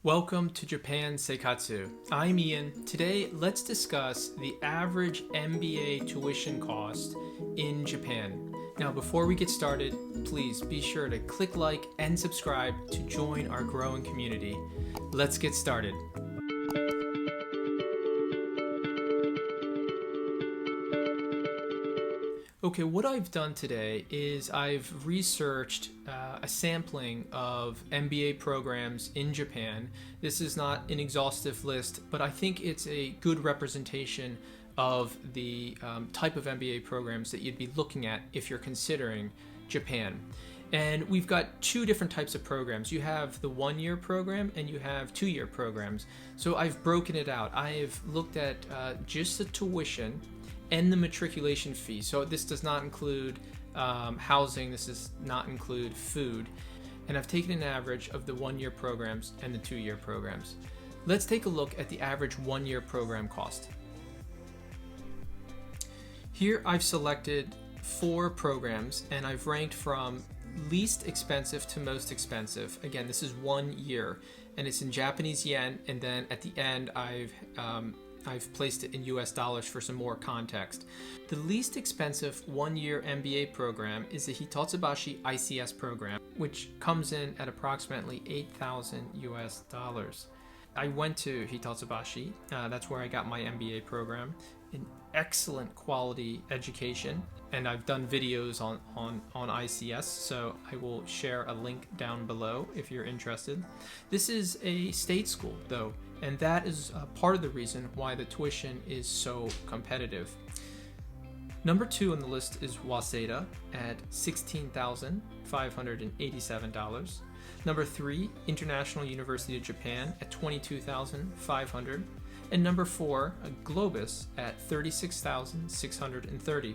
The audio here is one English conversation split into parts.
Welcome to Japan Seikatsu. I'm Ian. Today, let's discuss the average MBA tuition cost in Japan. Now, before we get started, please be sure to click like and subscribe to join our growing community. Let's get started. Okay, what I've done today is I've researched a sampling of MBA programs in Japan. This is not an exhaustive list, but I think it's a good representation of the type of MBA programs that you'd be looking at if you're considering Japan. And we've got two different types of programs. You have the one-year program and you have two-year programs. So I've broken it out. I've looked at just the tuition and the matriculation fee. So this does not include housing, this does not include food. And I've taken an average of the one-year programs and the two-year programs. Let's take a look at the average one-year program cost. Here I've selected 4 programs and I've ranked from least expensive to most expensive. Again, this is 1 year and it's in Japanese yen, and then at the end I've placed it in US dollars for some more context. The least expensive one-year MBA program is the Hitotsubashi ICS program, which comes in at approximately 8,000 US dollars. I went to Hitotsubashi, that's where I got my MBA program, an excellent quality education, and I've done videos on ICS, so I will share a link down below if you're interested. This is a state school though, and that is part of the reason why the tuition is so competitive. Number 2 on the list is Waseda at $16,587. Number 3, International University of Japan at $22,500. And number 4, Globus at $36,630.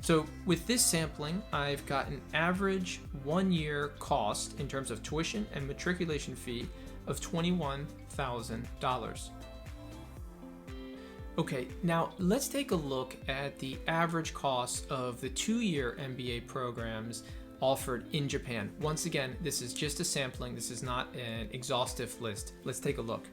So with this sampling, I've got an average one-year cost in terms of tuition and matriculation fee of $21,000. Okay, now let's take a look at the average cost of the 2-year MBA programs offered in Japan. Once again, this is just a sampling. This is not an exhaustive list. Let's take a look.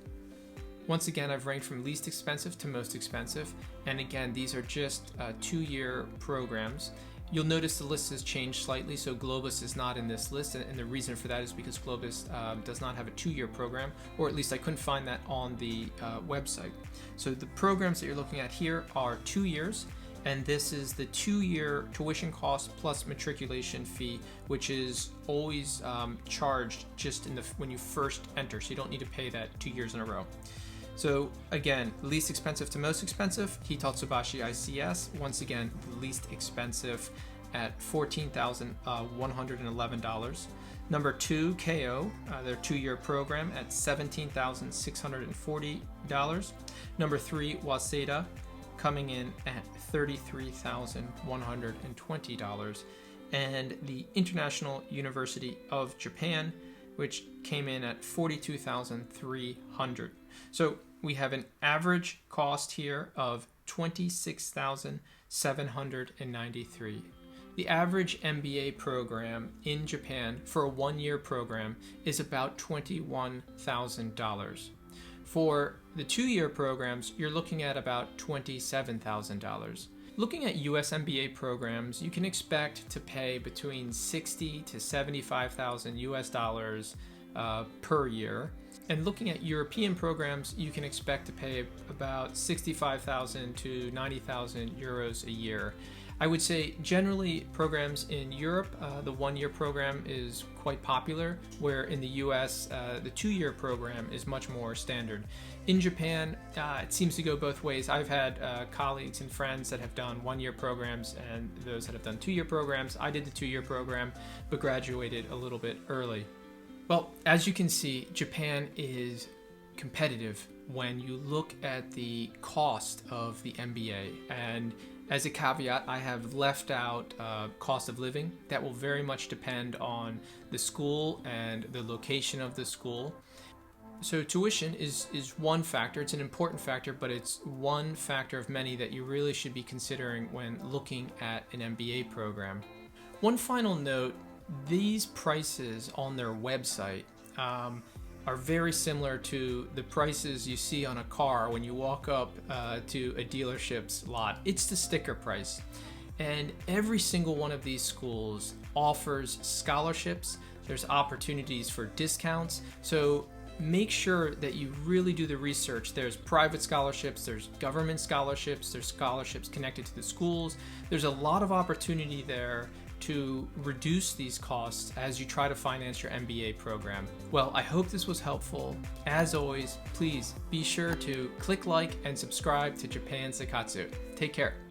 Once again, I've ranked from least expensive to most expensive. And again, these are just 2-year programs. You'll notice the list has changed slightly, so Globus is not in this list, and the reason for that is because Globus does not have a 2-year program, or at least I couldn't find that on the website. So the programs that you're looking at here are 2 years, and this is the 2-year tuition cost plus matriculation fee, which is always charged just when you first enter, so you don't need to pay that 2 years in a row. So again, least expensive to most expensive, Hitotsubashi ICS, once again, the least expensive at $14,111. Number 2, KO, their 2-year program at $17,640. Number 3, Waseda, coming in at $33,120. And the International University of Japan, which came in at $42,300. So we have an average cost here of $26,793. The average MBA program in Japan for a 1-year program is about $21,000. For the 2-year programs, you're looking at about $27,000. Looking at US MBA programs, you can expect to pay between $60,000 to $75,000 US dollars per year. And looking at European programs, you can expect to pay about 65,000 to 90,000 euros a year. I would say generally programs in Europe, the 1-year program is quite popular, where in the US, the 2-year program is much more standard. In Japan, it seems to go both ways. I've had colleagues and friends that have done 1-year programs and those that have done 2-year programs. I did the 2-year program, but graduated a little bit early. Well, as you can see, Japan is competitive when you look at the cost of the MBA. And as a caveat, I have left out cost of living. That will very much depend on the school and the location of the school. So tuition is one factor. It's an important factor, but it's one factor of many that you really should be considering when looking at an MBA program. One final note, these prices on their website are very similar to the prices you see on a car when you walk up to a dealership's lot. It's the sticker price. And every single one of these schools offers scholarships. There's opportunities for discounts. So make sure that you really do the research. There's private scholarships, there's government scholarships, there's scholarships connected to the schools. There's a lot of opportunity there to reduce these costs as you try to finance your MBA program. Well, I hope this was helpful. As always, please be sure to click like and subscribe to Japan Sekatsu. Take care.